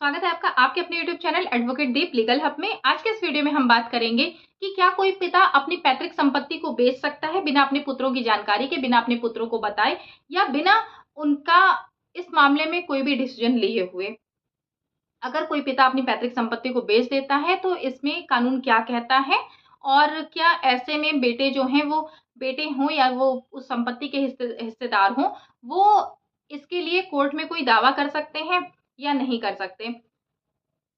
स्वागत है आपका आपके अपने YouTube चैनल एडवोकेट दीप लीगल हब में। आज के इस वीडियो में हम बात करेंगे कि क्या कोई पिता अपनी पैतृक संपत्ति को बेच सकता है बिना अपने पुत्रों की जानकारी के, बिना अपने पुत्रों को बताए या बिना उनका इस मामले में कोई भी डिसीजन लिए हुए। अगर कोई पिता अपनी पैतृक संपत्ति को बेच देता है तो इसमें कानून क्या कहता है और क्या ऐसे में बेटे जो हैं वो बेटे हों या वो उस संपत्ति के हिस्सेदार हों, वो इसके लिए कोर्ट में कोई दावा कर सकते हैं या नहीं कर सकते।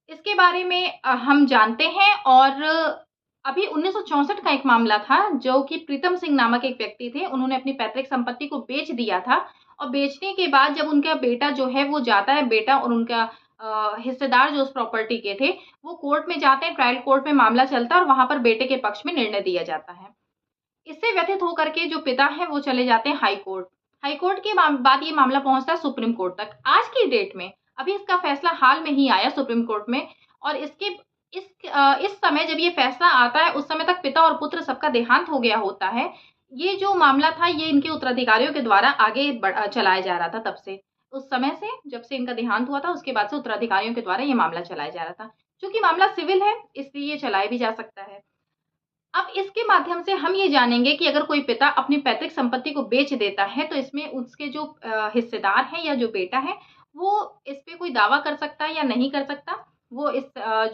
इसके बारे में हम जानते हैं। और अभी 1964 का एक मामला था जो कि प्रीतम सिंह नामक एक व्यक्ति थे। उन्होंने अपनी पैतृक संपत्ति को बेच दिया था और बेचने के बाद जब उनका बेटा जो है वो जाता है, बेटा और उनका हिस्सेदार जो उस प्रॉपर्टी के थे, वो कोर्ट में जाते हैं, ट्रायल कोर्ट में मामला चलता है और वहाँ पर बेटे के पक्ष में निर्णय दिया जाता है। इससे व्यथित होकर के जो पिता हैं वो चले जाते हैं हाई कोर्ट। हाई कोर्ट के बाद ये मामला पहुँचता है सुप्रीम कोर्ट तक। आज की डेट में अभी इसका फैसला हाल में ही आया सुप्रीम कोर्ट में और इस समय जब ये फैसला आता है उस समय तक पिता और पुत्र सबका देहांत हो गया होता है। ये जो मामला था ये इनके उत्तराधिकारियों के द्वारा आगे चलाया जा रहा था। तब से उस समय से जब से इनका देहांत हुआ था उसके बाद से उत्तराधिकारियों के द्वारा ये मामला चलाया जा रहा था। चूंकि मामला सिविल है इसलिए ये चलाया भी जा सकता है। अब इसके माध्यम से हम ये जानेंगे कि अगर कोई पिता अपनी पैतृक संपत्ति को बेच देता है तो इसमें उसके जो हिस्सेदार हैं या जो बेटा है वो इस पे कोई दावा कर सकता है या नहीं कर सकता। वो इस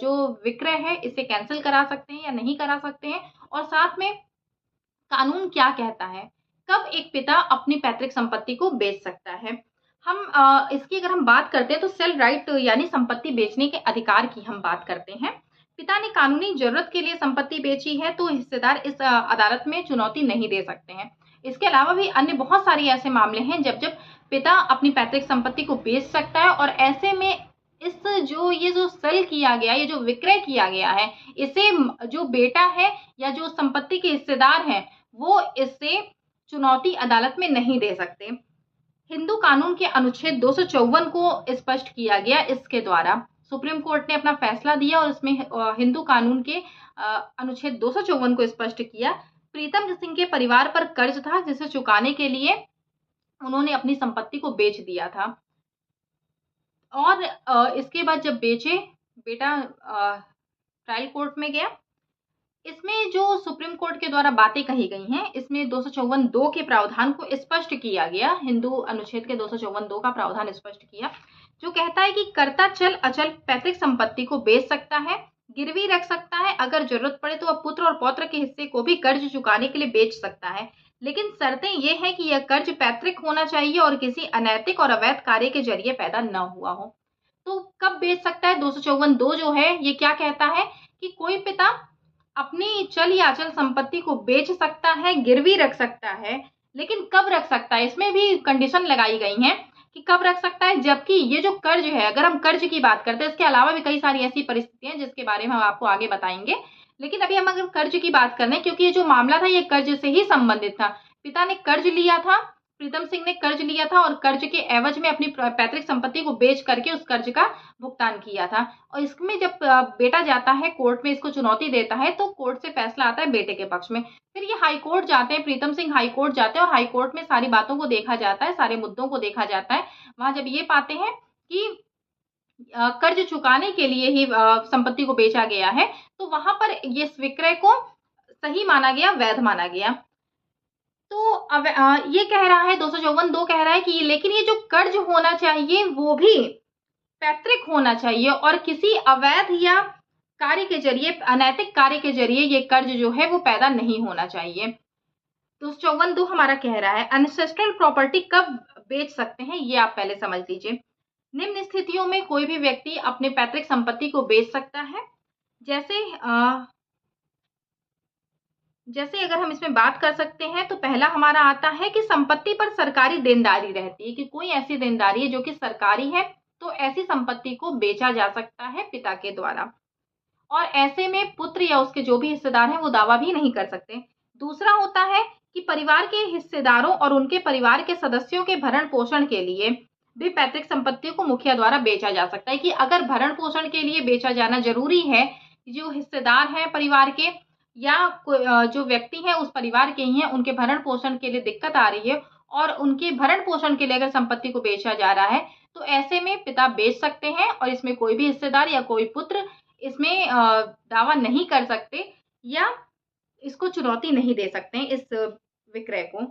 जो विक्रय है इसे कैंसिल करा सकते हैं या नहीं करा सकते हैं। और साथ में कानून क्या कहता है, कब एक पिता अपनी पैतृक संपत्ति को बेच सकता है। हम इसकी अगर हम बात करते हैं तो सेल राइट यानी संपत्ति बेचने के अधिकार की हम बात करते हैं। पिता ने कानूनी जरूरत के लिए संपत्ति बेची है तो हिस्सेदार इस अदालत में चुनौती नहीं दे सकते हैं। इसके अलावा भी अन्य बहुत सारे ऐसे मामले हैं जब जब पिता अपनी पैतृक संपत्ति को बेच सकता है और ऐसे में ये जो सेल किया गया, ये जो विक्रय किया गया है, इसे जो बेटा है या जो संपत्ति के हिस्सेदार हैं वो इससे चुनौती अदालत में नहीं दे सकते। हिंदू कानून के अनुच्छेद 254 को स्पष्ट किया गया इसके द्वारा। सुप्रीम कोर्ट ने अपना फैसला दिया और इसमें हिंदू कानून के अनुच्छेद 254 को स्पष्ट किया। प्रीतम सिंह के परिवार पर कर्ज था जिसे चुकाने के लिए उन्होंने अपनी संपत्ति को बेच दिया था और इसके बाद जब बेचे, बेटा ट्रायल कोर्ट में गया। इसमें जो सुप्रीम कोर्ट के द्वारा बातें कही गई हैं, इसमें 254(2) के प्रावधान को स्पष्ट किया गया। हिंदू अनुच्छेद के 254(2) का प्रावधान स्पष्ट किया जो कहता है कि कर्ता चल अचल पैतृक संपत्ति को बेच सकता है, गिरवी रख सकता है, अगर जरूरत पड़े तो वह पुत्र और पौत्र के हिस्से को भी कर्ज चुकाने के लिए बेच सकता है। लेकिन शर्तें ये हैं कि यह कर्ज पैतृक होना चाहिए और किसी अनैतिक और अवैध कार्य के जरिए पैदा न हुआ हो। तो कब बेच सकता है? 254(2) जो है ये क्या कहता है कि कोई पिता अपनी चल या अचल संपत्ति को बेच सकता है, गिरवी रख सकता है। लेकिन कब रख सकता है, इसमें भी कंडीशन लगाई गई हैं कि कब रख सकता है। जबकि ये जो कर्ज है, अगर हम कर्ज की बात करते हैं, इसके अलावा भी कई सारी ऐसी परिस्थितियां हैं जिसके बारे में हम आपको आगे बताएंगे। लेकिन अभी हम अगर कर्ज की बात कर रहे हैं, क्योंकि ये जो मामला था ये कर्ज से ही संबंधित था। पिता ने कर्ज लिया था, प्रीतम सिंह ने कर्ज लिया था और कर्ज के एवज में अपनी पैतृक संपत्ति को बेच करके उस कर्ज का भुगतान किया था। और इसमें जब बेटा जाता है कोर्ट में, इसको चुनौती देता है तो कोर्ट से फैसला आता है बेटे के पक्ष में। फिर ये हाई कोर्ट जाते हैं, प्रीतम सिंह हाई कोर्ट जाते हैं और हाई कोर्ट में सारी बातों को देखा जाता है, सारे मुद्दों को देखा जाता है। वहां जब ये पाते हैं कि कर्ज चुकाने के लिए ही संपत्ति को बेचा गया है तो वहां पर ये विक्रय को सही माना गया, वैध माना गया। तो अब ये कह रहा है 254(2) कह रहा है कि लेकिन ये जो कर्ज होना चाहिए वो भी पैतृक होना चाहिए और किसी अवैध या कार्य के जरिए, अनैतिक कार्य के जरिए ये कर्ज जो है वो पैदा नहीं होना चाहिए। 254(2) हमारा कह रहा है एंसेस्ट्रल प्रॉपर्टी कब बेच सकते हैं ये आप पहले समझ लीजिए। निम्न स्थितियों में कोई भी व्यक्ति अपने पैतृक संपत्ति को बेच सकता है। जैसे अगर हम इसमें बात कर सकते हैं तो पहला हमारा आता है कि संपत्ति पर सरकारी देनदारी रहती है, कि कोई ऐसी देनदारी है जो कि सरकारी है तो ऐसी संपत्ति को बेचा जा सकता है पिता के द्वारा और ऐसे में पुत्र या उसके जो भी हिस्सेदार हैं वो दावा भी नहीं कर सकते। दूसरा होता है कि परिवार के हिस्सेदारों और उनके परिवार के सदस्यों के भरण पोषण के लिए भी पैतृक संपत्ति को मुखिया द्वारा बेचा जा सकता है। कि अगर भरण पोषण के लिए बेचा जाना जरूरी है, जो हिस्सेदार हैं परिवार के या जो व्यक्ति हैं उस परिवार के ही हैं, उनके भरण पोषण के लिए दिक्कत आ रही है और उनके भरण पोषण के लिए अगर संपत्ति को बेचा जा रहा है तो ऐसे में पिता बेच सकते हैं और इसमें कोई भी हिस्सेदार या कोई पुत्र इसमें दावा नहीं कर सकते या इसको चुनौती नहीं दे सकते हैं इस विक्रय को।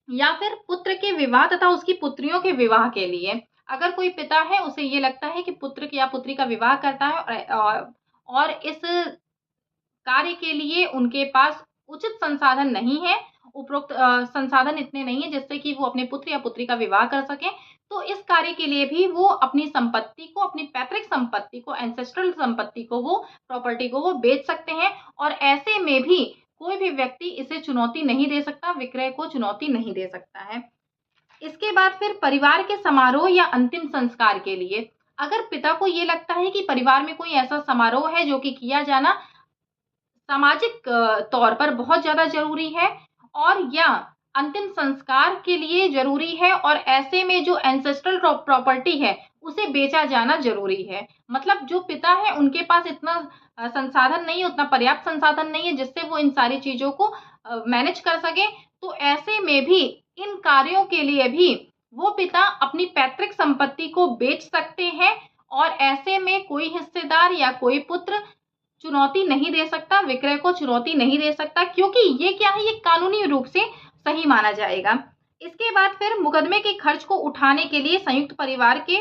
या फिर पुत्र के विवाह तथा उसकी पुत्रियों के विवाह के लिए, अगर कोई पिता है उसे ये लगता है कि पुत्र या पुत्री का विवाह करता है और इस कार्य के लिए उनके पास उचित संसाधन नहीं है, उपरोक्त संसाधन इतने नहीं है जिससे कि वो अपने पुत्र या पुत्री का विवाह कर सकें, तो इस कार्य के लिए भी वो अपनी संपत्ति को, अपनी पैतृक संपत्ति को, एंसेस्ट्रल संपत्ति को, वो प्रॉपर्टी को वो बेच सकते हैं और ऐसे में भी कोई भी व्यक्ति इसे चुनौती नहीं दे सकता, विक्रय को चुनौती नहीं दे सकता है। इसके बाद फिर परिवार के समारोह या अंतिम संस्कार के लिए, अगर पिता को ये लगता है कि परिवार में कोई ऐसा समारोह है जो कि किया जाना सामाजिक तौर पर बहुत ज़्यादा ज़रूरी है और या अंतिम संस्कार के लिए ज़रूरी है और ऐसे में जो एंसेस्ट्रल प्रॉपर्टी है, उसे बेचा जाना ज़रूरी है। मतलब जो पिता है उनके पास इतना संसाधन नहीं है, उतना पर्याप्त संसाधन नहीं है जिससे वो इन सारी चीज़ों को मैनेज कर सकें। तो ऐसे में भी इन कार्यों के लिए भी वो पिता अपनी पैतृक संपत्ति को बेच सकते हैं और ऐसे में कोई हिस्सेदार या कोई पुत्र चुनौती नहीं दे सकता, विक्रय को चुनौती नहीं दे सकता, क्योंकि ये क्या है, ये कानूनी रूप से सही माना जाएगा। इसके बाद फिर मुकदमे के खर्च को उठाने के लिए संयुक्त परिवार के,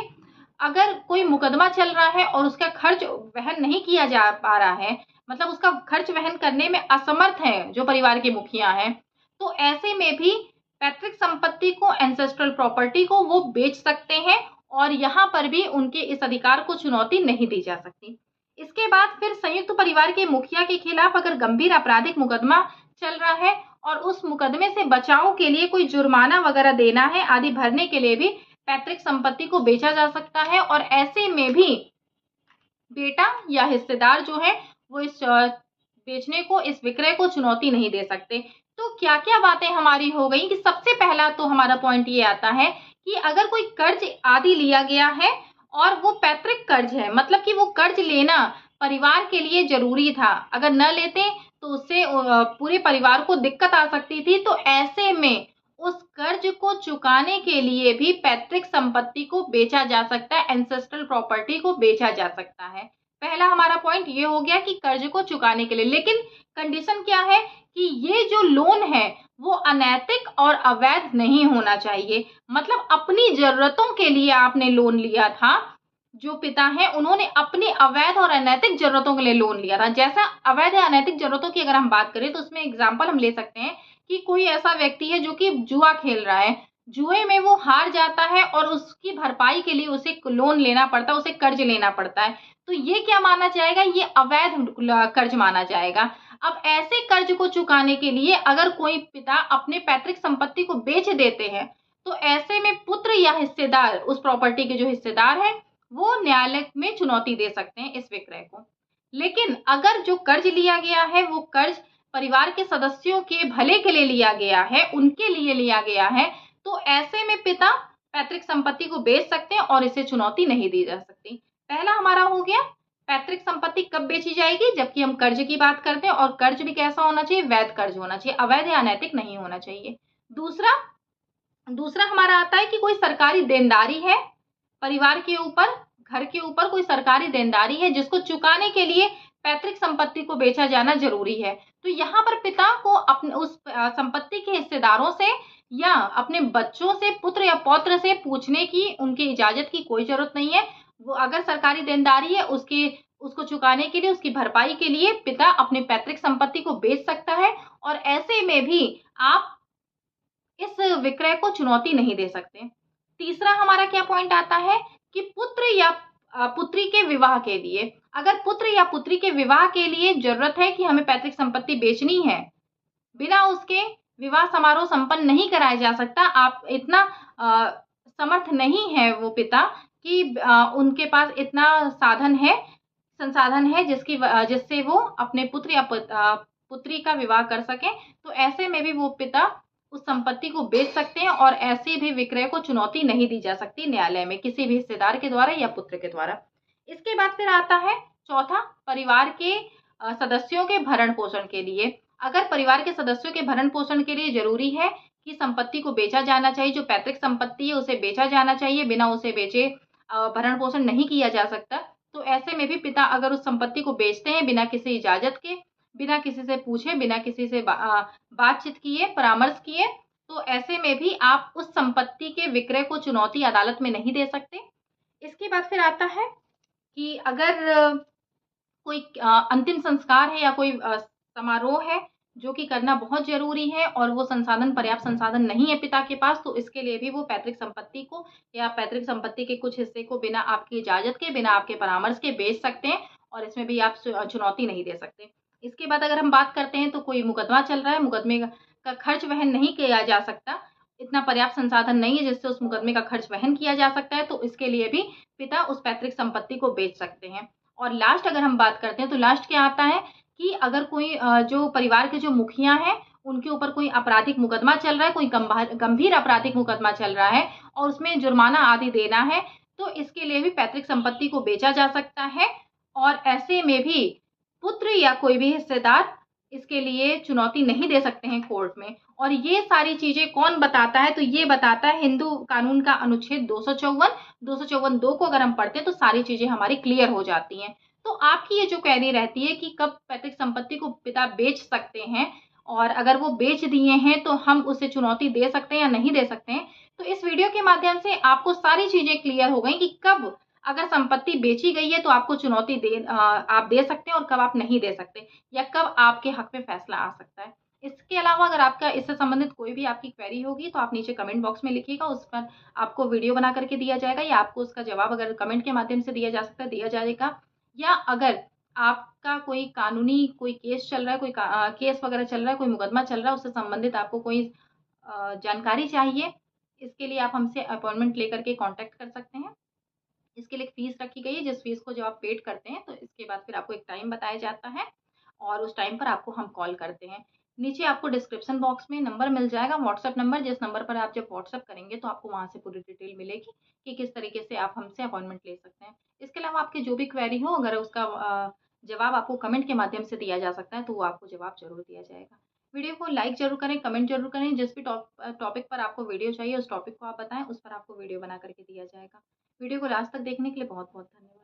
अगर कोई मुकदमा चल रहा है और उसका खर्च वहन नहीं किया जा पा रहा है, मतलब उसका खर्च वहन करने में असमर्थ है जो परिवार के मुखिया हैं, तो ऐसे में भी पैतृक संपत्ति को, एंसेस्ट्रल प्रॉपर्टी को वो बेच सकते हैं और यहाँ पर भी उनके इस अधिकार को चुनौती नहीं दी जा सकती। इसके बाद फिर संयुक्त परिवार के मुखिया के खिलाफ अगर गंभीर आपराधिक मुकदमा चल रहा है और उस मुकदमे से बचाव के लिए कोई जुर्माना वगैरह देना है आदि भरने के लिए भी पैतृक संपत्ति को बेचा जा सकता है और ऐसे में भी बेटा या हिस्सेदार जो है वो इस बेचने को, इस विक्रय को चुनौती नहीं दे सकते। तो क्या क्या बातें हमारी हो गई कि सबसे पहला तो हमारा पॉइंट ये आता है कि अगर कोई कर्ज आदि लिया गया है और वो पैतृक कर्ज है, मतलब कि वो कर्ज लेना परिवार के लिए जरूरी था, अगर न लेते तो उससे पूरे परिवार को दिक्कत आ सकती थी, तो ऐसे में उस कर्ज को चुकाने के लिए भी पैतृक संपत्ति को बेचा जा सकता है, एंसेस्ट्रल प्रॉपर्टी को बेचा जा सकता है। पहला हमारा पॉइंट ये हो गया कि कर्ज को चुकाने के लिए, लेकिन कंडीशन क्या है कि ये जो लोन है वो अनैतिक और अवैध नहीं होना चाहिए। मतलब अपनी जरूरतों के लिए आपने लोन लिया था, जो पिता हैं उन्होंने अपनी अवैध और अनैतिक जरूरतों के लिए लोन लिया था। जैसा अवैध या अनैतिक जरूरतों की अगर हम बात करें तो उसमें एग्जाम्पल हम ले सकते हैं कि कोई ऐसा व्यक्ति है जो कि जुआ खेल रहा है, जुए में वो हार जाता है और उसकी भरपाई के लिए उसे लोन लेना पड़ता है, उसे कर्ज लेना पड़ता है, तो ये क्या माना जाएगा, ये अवैध कर्ज माना जाएगा। अब ऐसे कर्ज को चुकाने के लिए अगर कोई पिता अपने पैतृक संपत्ति को बेच देते हैं, तो ऐसे में पुत्र या हिस्सेदार, उस प्रॉपर्टी के जो हिस्सेदार हैं, वो न्यायालय में चुनौती दे सकते हैं इस विक्रय को। लेकिन अगर जो कर्ज लिया गया है वो कर्ज परिवार के सदस्यों के भले के लिए लिया गया है, उनके लिए लिया गया है, तो ऐसे में पिता पैतृक संपत्ति को बेच सकते हैं और इसे चुनौती नहीं दी जा सकती। पहला हमारा हो गया पैतृक संपत्ति कब बेची जाएगी, जबकि हम कर्ज की बात करते हैं और कर्ज भी कैसा होना चाहिए, वैध कर्ज होना चाहिए, अवैध या अनैतिक नहीं होना चाहिए। दूसरा हमारा आता है कि कोई सरकारी देनदारी है परिवार के ऊपर, घर के ऊपर कोई सरकारी देनदारी है जिसको चुकाने के लिए पैतृक संपत्ति को बेचा जाना जरूरी है। तो यहाँ पर पिता को अपने उस संपत्ति के हिस्सेदारों से या अपने बच्चों से, पुत्र या पौत्र से पूछने की, उनकी इजाजत की कोई जरूरत नहीं है। वो अगर सरकारी देनदारी है उसको चुकाने के लिए, उसकी भरपाई के लिए पिता अपने पैतृक संपत्ति को बेच सकता है और ऐसे में भी आप इस विक्रय को चुनौती नहीं दे सकते। तीसरा हमारा क्या पॉइंट आता है कि पुत्र या पुत्री के विवाह के लिए, अगर पुत्र या पुत्री के विवाह के लिए जरूरत है कि हमें पैतृक संपत्ति बेचनी है, बिना उसके विवाह समारोह संपन्न नहीं कराया जा सकता। आप इतना समर्थ नहीं है वो पिता कि उनके पास इतना संसाधन है जिससे वो अपने पुत्र या पुत्री का विवाह कर सकें, तो ऐसे में भी वो पिता उस संपत्ति को बेच सकते हैं और ऐसे भी विक्रय को चुनौती नहीं दी जा सकती न्यायालय में किसी भी हिस्सेदार के द्वारा या पुत्र के द्वारा। इसके बाद फिर आता है चौथा, परिवार के सदस्यों के भरण पोषण के लिए। अगर परिवार के सदस्यों के भरण पोषण के लिए जरूरी है की संपत्ति को बेचा जाना चाहिए। जो पैतृक संपत्ति है उसे बेचा जाना चाहिए, बिना उसे बेचे भरण पोषण नहीं किया जा सकता। तो ऐसे में भी पिता अगर उस संपत्ति को बेचते हैं बिना किसी इजाजत के, बिना किसी से पूछे, बिना किसी से बातचीत किए, परामर्श किए, तो ऐसे में भी आप उस संपत्ति के विक्रय को चुनौती अदालत में नहीं दे सकते। इसके बाद फिर आता है कि अगर कोई अंतिम संस्कार है या कोई समारोह है जो कि करना बहुत ज़रूरी है और वो संसाधन, पर्याप्त संसाधन नहीं है पिता के पास, तो इसके लिए भी वो पैतृक संपत्ति को या पैतृक संपत्ति के कुछ हिस्से को बिना आपकी इजाज़त के, बिना आपके परामर्श के बेच सकते हैं और इसमें भी आप चुनौती नहीं दे सकते। इसके बाद अगर हम बात करते हैं तो कोई मुकदमा चल रहा है, मुकदमे का खर्च वहन नहीं किया जा सकता, इतना पर्याप्त संसाधन नहीं है जिससे उस मुकदमे का खर्च वहन किया जा सकता है, तो इसके लिए भी पिता उस पैतृक संपत्ति को बेच सकते हैं। और लास्ट अगर हम बात करते हैं तो लास्ट क्या आता है कि अगर कोई जो परिवार के जो मुखिया हैं, उनके ऊपर कोई आपराधिक मुकदमा चल रहा है, कोई गंभीर आपराधिक मुकदमा चल रहा है और उसमें जुर्माना आदि देना है, तो इसके लिए भी पैतृक संपत्ति को बेचा जा सकता है और ऐसे में भी पुत्र या कोई भी हिस्सेदार इसके लिए चुनौती नहीं दे सकते हैं कोर्ट में। और ये सारी चीज़ें कौन बताता है? तो ये बताता है हिंदू कानून का अनुच्छेद 254, 254(2) को अगर हम पढ़ते हैं तो सारी चीज़ें हमारी क्लियर हो जाती हैं। तो आपकी ये जो क्वेरी रहती है कि कब पैतृक संपत्ति को पिता बेच सकते हैं और अगर वो बेच दिए हैं तो हम उसे चुनौती दे सकते हैं या नहीं दे सकते हैं। तो इस वीडियो के माध्यम से आपको सारी चीज़ें क्लियर हो गई कि कब अगर संपत्ति बेची गई है तो आपको चुनौती आप दे सकते हैं और कब आप नहीं दे सकते या कब आपके हक में फैसला आ सकता है। इसके अलावा अगर आपका इससे संबंधित कोई भी आपकी क्वेरी होगी तो आप नीचे कमेंट बॉक्स में लिखिएगा, उस पर आपको वीडियो बना करके दिया जाएगा या आपको उसका जवाब अगर कमेंट के माध्यम से दिया जा सकता है, दिया जाएगा। या अगर आपका कोई कानूनी कोई केस चल रहा है, कोई केस वगैरह चल रहा है, कोई मुकदमा चल रहा है, उससे संबंधित आपको कोई जानकारी चाहिए, इसके लिए आप हमसे अपॉइंटमेंट लेकर के कॉन्टैक्ट कर सकते हैं। इसके लिए एक फ़ीस रखी गई है, जिस फ़ीस को जब आप पेड करते हैं, तो इसके बाद फिर आपको एक टाइम बताया जाता है और उस टाइम पर आपको हम कॉल करते हैं। नीचे आपको डिस्क्रिप्शन बॉक्स में नंबर मिल जाएगा, व्हाट्सएप नंबर, जिस नंबर पर आप जब व्हाट्सएप करेंगे, तो आपको वहाँ से पूरी डिटेल मिलेगी कि किस तरीके से आप हमसे अपॉइंटमेंट ले सकते हैं। इसके अलावा आपकी जो भी क्वेरी हो, अगर उसका जवाब आपको कमेंट के माध्यम से दिया जा सकता है, तो वो आपको जवाब ज़रूर दिया जाएगा। वीडियो को लाइक ज़रूर करें, कमेंट ज़रूर करें, जिस भी टॉपिक पर आपको वीडियो चाहिए, उस टॉपिक को आप बताएँ, उस पर आपको वीडियो बना करके दिया जाएगा। वीडियो को लास्ट तक देखने के लिए बहुत-बहुत धन्यवाद।